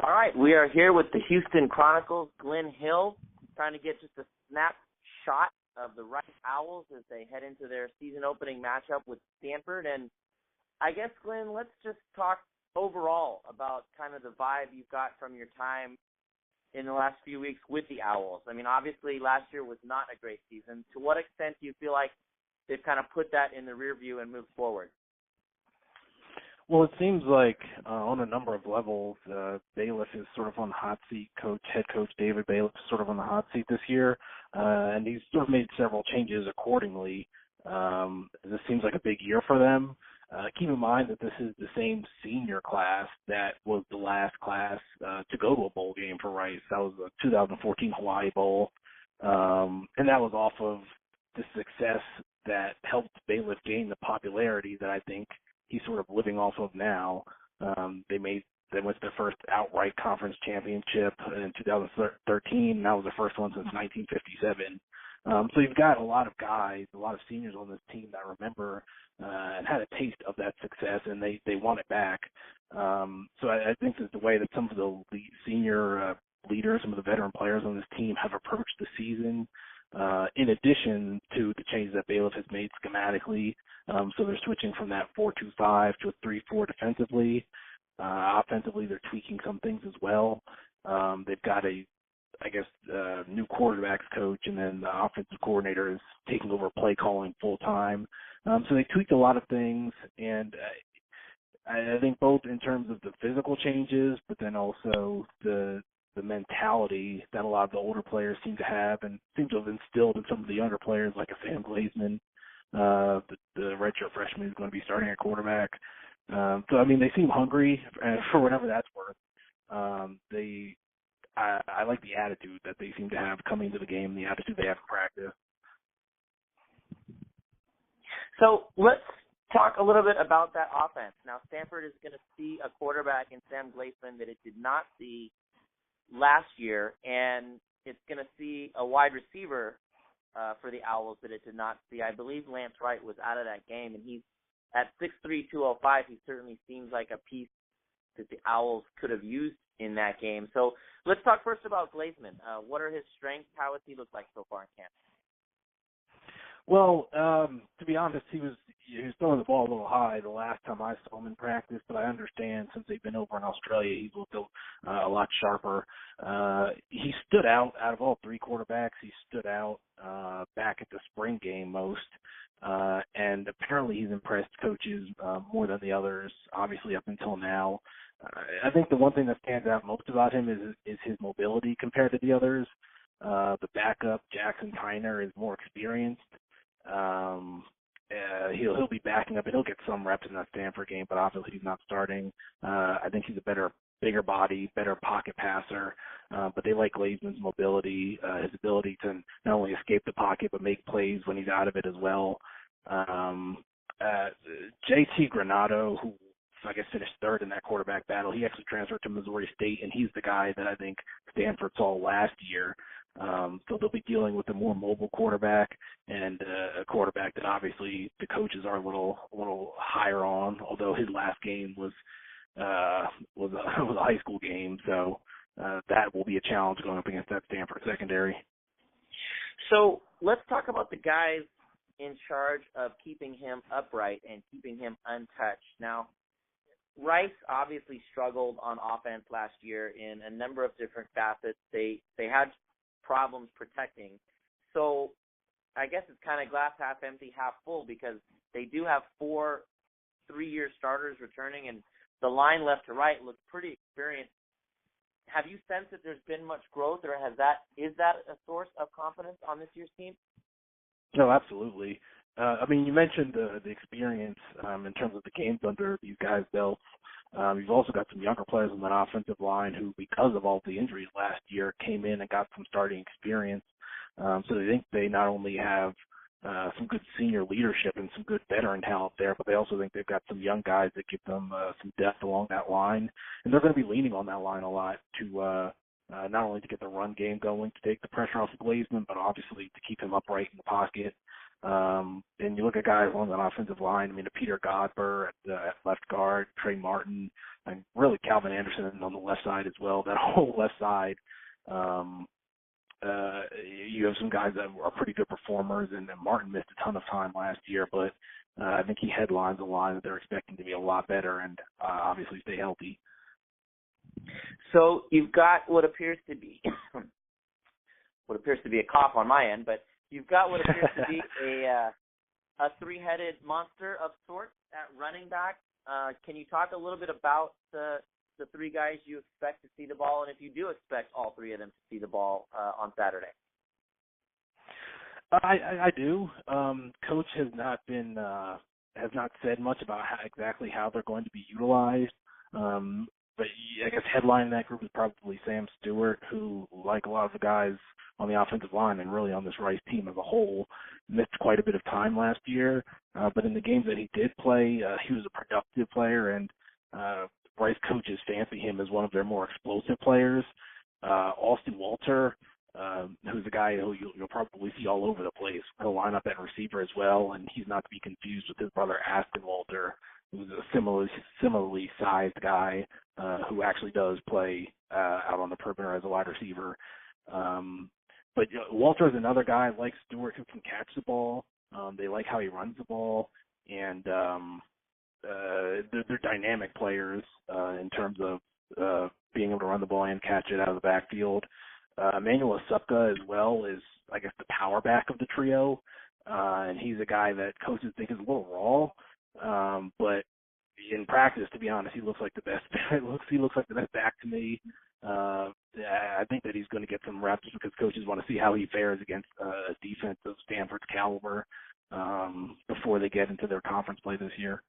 All right, we are here with the Houston Chronicles, Glynn Hill, trying to get just a snapshot of the Rice Owls as they head into their season opening matchup with Stanford. And I guess, Glynn, let's just talk overall about kind of the vibe you've got from your time in the last few weeks with the Owls. I mean, obviously last year was not a great season. To what extent do you feel like they've kind of put that in the rear view and moved forward? Well, it seems like on a number of levels, Bailiff is sort of on the hot seat. Head coach David Bailiff is sort of on the hot seat this year, and he's sort of made several changes accordingly. This seems like a big year for them. Keep in mind that this is the same senior class that was the last class to go to a bowl game for Rice. That was the 2014 Hawaii Bowl, and that was off of the success that helped Bailiff gain the popularity that I think he's sort of living off of now. They went to their first outright conference championship in 2013, and that was the first one since 1957. So you've got a lot of guys, a lot of seniors on this team that remember and had a taste of that success, and they want it back. So I think that the way that some of the senior leaders, some of the veteran players on this team have approached the season, in addition to the changes that Bailiff has made schematically. So they're switching from that 4-2-5 to a 3-4 defensively. Offensively, they're tweaking some things as well. They've got new quarterbacks coach, and then the offensive coordinator is taking over play calling full time. So they tweaked a lot of things, and I think both in terms of the physical changes, but then also the mentality that a lot of the older players seem to have and seem to have instilled in some of the younger players, like a Sam Glazman, the redshirt freshman who's going to be starting at quarterback. So, I mean, they seem hungry for whatever that's worth. I like the attitude that they seem to have coming to the game, the attitude they have in practice. So let's talk a little bit about that offense. Now, Stanford is going to see a quarterback in Sam Glazman that it did not see last year, and it's going to see a wide receiver for the Owls that it did not see. I believe Lance Wright was out of that game, and he's at 6'3", 205. He certainly seems like a piece that the Owls could have used in that game. So let's talk first about Glazman. What are his strengths? How has he looked like so far in camp? Well, to be honest, he was throwing the ball a little high the last time I saw him in practice, but I understand since they've been over in Australia, he's looked a lot sharper. He stood out of all three quarterbacks. He stood out back at the spring game most, and apparently he's impressed coaches more than the others, obviously up until now. I think the one thing that stands out most about him is his mobility compared to the others. The backup, Jackson Tyner, is more experienced. He'll be backing up, and he'll get some reps in that Stanford game, but obviously he's not starting. I think he's a bigger body, better pocket passer, but they like Glazman's mobility, his ability to not only escape the pocket but make plays when he's out of it as well. JT Granado, who I guess finished third in that quarterback battle, he actually transferred to Missouri State, and he's the guy that I think Stanford saw last year. So they'll be dealing with a more mobile quarterback and a quarterback that obviously the coaches are a little higher on, although his last game was a high school game. So that will be a challenge going up against that Stanford secondary. So let's talk about the guys in charge of keeping him upright and keeping him untouched. Now, Rice obviously struggled on offense last year in a number of different facets. They had problems protecting. So I guess it's kind of glass half empty, half full, because they do have 4 3-year starters returning, and the line left to right looks pretty experienced. Have you sensed that there's been much growth, or is that a source of confidence on this year's team? No, absolutely. I mean, you mentioned the experience in terms of the games under these guys' belts. You've also got some younger players on that offensive line who, because of all the injuries last year, came in and got some starting experience. So they think they not only have some good senior leadership and some good veteran talent there, but they also think they've got some young guys that give them some depth along that line. And they're going to be leaning on that line a lot to not only to get the run game going, to take the pressure off of Glazman, but obviously to keep him upright in the pocket. And you look at guys along that offensive line, I mean, Peter Godber at left guard, Trey Martin, and really Calvin Anderson on the left side as well. That whole left side, you have some guys that are pretty good performers, and Martin missed a ton of time last year, but I think he headlines a line that they're expecting to be a lot better and obviously stay healthy. So you've got what appears to be a cough on my end, but you've got what appears to be a three-headed monster of sorts at running back. Can you talk a little bit about the three guys you expect to see the ball, and if you do expect all three of them to see the ball on Saturday? I do. Coach has not said much about exactly how they're going to be utilized. But I guess headlining that group is probably Sam Stewart, who, like a lot of the guys on the offensive line and really on this Rice team as a whole, missed quite a bit of time last year. But in the games that he did play, he was a productive player, and Rice coaches fancy him as one of their more explosive players. Austin Walter, who's a guy who you'll probably see all over the place. He'll line up at receiver as well, and he's not to be confused with his brother Aston Walter, who's a similarly sized guy who actually does play out on the perimeter as a wide receiver. But Walter is another guy like Stewart who can catch the ball. They like how he runs the ball, and they're dynamic players in terms of being able to run the ball and catch it out of the backfield. Emmanuel Asupka as well is, I guess, the power back of the trio, and he's a guy that coaches think is a little raw, but in practice, to be honest, he looks like the best. He looks like the best back to me. I think that he's going to get some reps because coaches want to see how he fares against a defense of Stanford's caliber before they get into their conference play this year.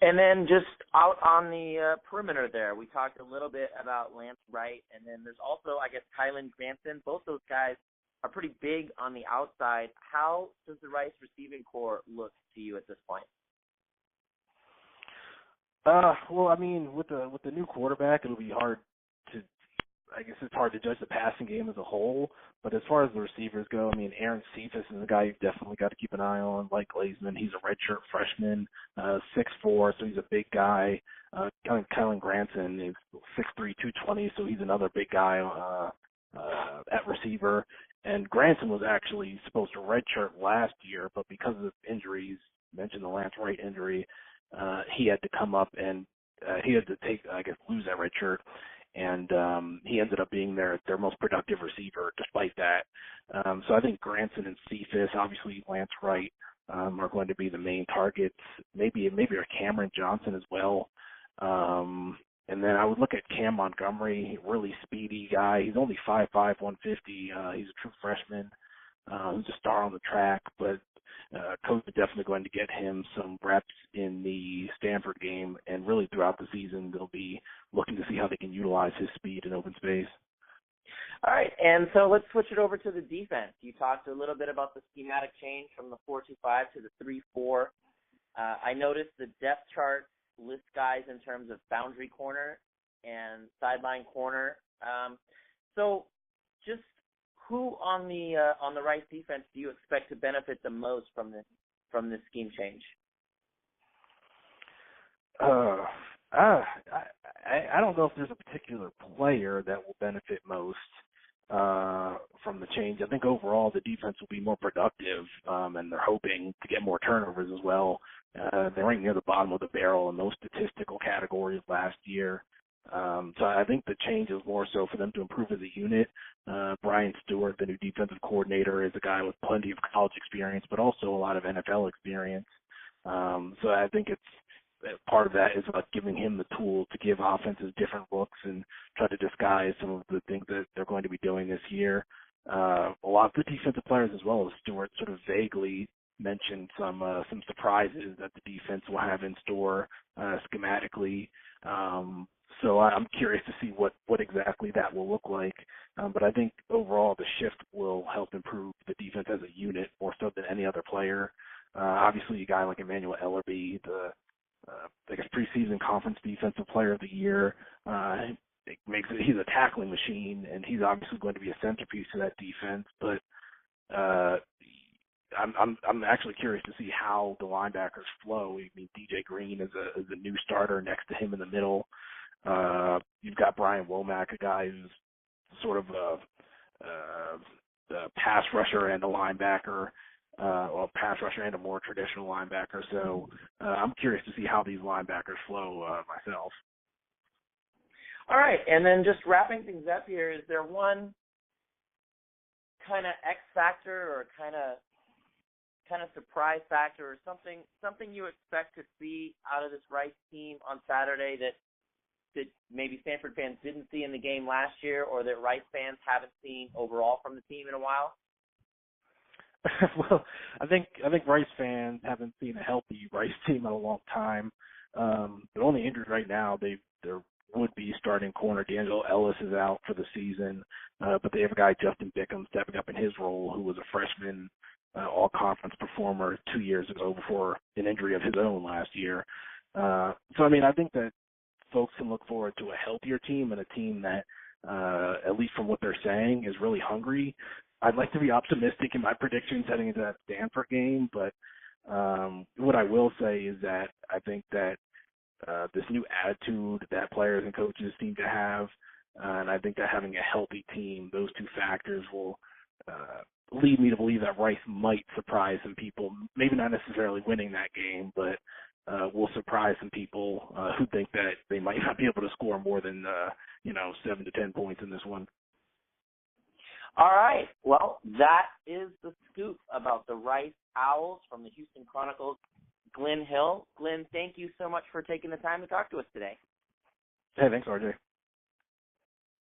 And then just out on the perimeter there, we talked a little bit about Lance Wright, and then there's also, I guess, Kylan Granson. Both those guys are pretty big on the outside. How does the Rice receiving core look to you at this point? Well, I mean, with the new quarterback, it'll be hard to, I guess it's hard to judge the passing game as a whole. But as far as the receivers go, I mean, Aaron Cephas is a guy you've definitely got to keep an eye on. Like Glazeman, he's a redshirt freshman, 6'4", so he's a big guy. Kylan Granson is 6'3", 220, so he's another big guy at receiver. And Granson was actually supposed to redshirt last year, but because of injuries, mentioned the Lance Wright injury, he had to come up and he had to lose that red shirt, and he ended up being their most productive receiver despite that. So I think Granson and Cephas, obviously Lance Wright, are going to be the main targets. Maybe a Cameron Johnson as well. And then I would look at Cam Montgomery, really speedy guy. He's only 5'5", 150. He's a true freshman. Who's a star on the track, but Coach is definitely going to get him some reps in the Stanford game, and really throughout the season they'll be looking to see how they can utilize his speed in open space. All right, and so let's switch it over to the defense. You talked a little bit about the schematic change from the 4-2-5 to the 3-4. I noticed the depth chart lists guys in terms of boundary corner and sideline corner. So just who on the Rice defense do you expect to benefit the most from this scheme change? I don't know if there's a particular player that will benefit most from the change. I think overall the defense will be more productive, and they're hoping to get more turnovers as well. They're right near the bottom of the barrel in those statistical categories last year. So I think the change is more so for them to improve as a unit. Brian Stewart, the new defensive coordinator, is a guy with plenty of college experience, but also a lot of NFL experience. So I think it's part of that is about giving him the tools to give offenses different looks and try to disguise some of the things that they're going to be doing this year. A lot of the defensive players as well as Stewart sort of vaguely mentioned some surprises that the defense will have in store schematically. So I'm curious to see what exactly that will look like. But I think overall the shift will help improve the defense as a unit more so than any other player. Obviously, a guy like Emmanuel Ellerbe, the preseason conference defensive player of the year, he's a tackling machine, and he's obviously going to be a centerpiece to that defense. But I'm actually curious to see how the linebackers flow. I mean, DJ Green is a new starter next to him in the middle. You've got Brian Womack, a guy who's sort of a pass rusher and a linebacker, or pass rusher and a more traditional linebacker. So I'm curious to see how these linebackers flow myself. All right, and then just wrapping things up here, is there one kind of X factor or kind of surprise factor or something you expect to see out of this Rice team on Saturday that maybe Stanford fans didn't see in the game last year, or that Rice fans haven't seen overall from the team in a while? Well, I think Rice fans haven't seen a healthy Rice team in a long time. They're only injured right now. Their would-be starting corner D'Angelo Ellis is out for the season, but they have a guy, Justin Bickham, stepping up in his role, who was a freshman all-conference performer 2 years ago before an injury of his own last year. So, I mean, I think that folks can look forward to a healthier team and a team that, at least from what they're saying, is really hungry. I'd like to be optimistic in my predictions heading into that Stanford game, but what I will say is that I think that this new attitude that players and coaches seem to have, and I think that having a healthy team, those two factors will lead me to believe that Rice might surprise some people, maybe not necessarily winning that game, but will surprise some people who think that they might not be able to score more than 7 to 10 points in this one. All right. Well, that is the scoop about the Rice Owls from the Houston Chronicles. Glynn Hill. Glynn, thank you so much for taking the time to talk to us today. Hey, thanks, RJ.